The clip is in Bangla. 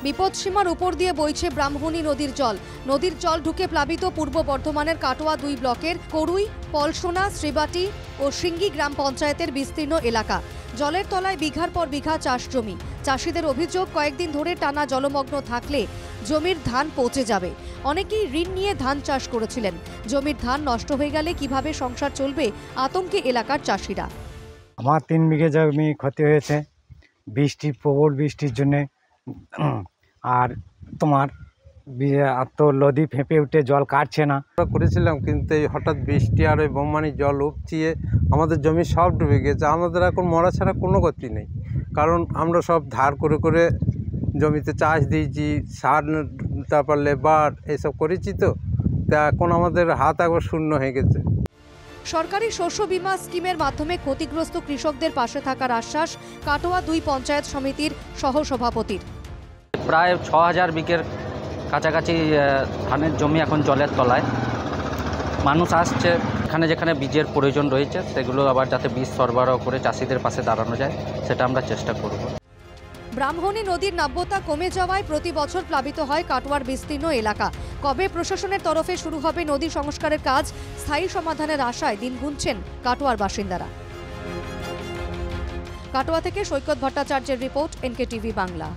বিপদসীমার উপর দিয়ে বইছে ব্রাহ্মণী নদীর জল। নদীর জল ঢুকে প্লাবিত পূর্ব বর্ধমানের কাটোয়া 2 ব্লকের করুই, পলসোনা, শ্রীবাটি ও সিঙ্গি গ্রাম পঞ্চায়েতের বিস্তীর্ণ এলাকা। জলের তলায় বিঘার পর বিঘা চাষ জমি। চাষিদের অভিযোগ, কয়েকদিন ধরে টানা জলমগ্ন থাকলে জমির ধান পচে যাবে। অনেকেই ঋণ নিয়ে ধান চাষ করেছিলেন। জমির ধান নষ্ট হয়ে গেলে কিভাবে সংসার চলবে, আতঙ্কে এলাকার চাষিরা। আমার 3 বিঘে জমি ক্ষতি হয়েছে প্রবল বৃষ্টির জন্যে। আর তোমার তো নদী ফেঁপে উঠে জল কাটছে না। আমরা করেছিলাম, কিন্তু এই হঠাৎ বৃষ্টি আর ওই বোমানি জল উপচিয়ে আমাদের জমি সব ডুবে গেছে। আমাদের এখন মরা ছাড়া কোনো গতি নেই, কারণ আমরা সব ধার করে করে জমিতে চাষ দিয়েছি, সার, তারপর লেবার এইসব করেছি। তো এখন আমাদের হাত একবার শূন্য হয়ে গেছে। সরকারি শস্য বীমা স্কিমের মাধ্যমে ক্ষতিগ্রস্ত কৃষকদের পাশে থাকার আশ্বাস কাটোয়া 2 পঞ্চায়েত সমিতির সহসভাপতির। প্রায় 6000 বিঘের কাছাকাছি ধানের জমি এখন জলের তলায়। মানুষ আসছে, এখানে যেখানে বীজের প্রয়োজন রয়েছে সেগুলো আবার যাতে বীজ সরবরাহ করে চাষিদের পাশে দাঁড়ানো যায়, সেটা আমরা চেষ্টা করব। ব্রাহ্মণী নদীর নাব্যতা কমে যাওয়ায় প্রতি বছর প্লাবিত হয় কাটোয়ার বিস্তীর্ণ এলাকা। কবে প্রশাসনের তরফে শুরু হবে নদী সংস্কারের কাজ, স্থায়ী সমাধানের আশায় দিন গুনছেন কাটোয়ার বাসিন্দারা। কাটোয়া থেকে সৈকত ভট্টাচার্যের রিপোর্ট, NKTV বাংলা।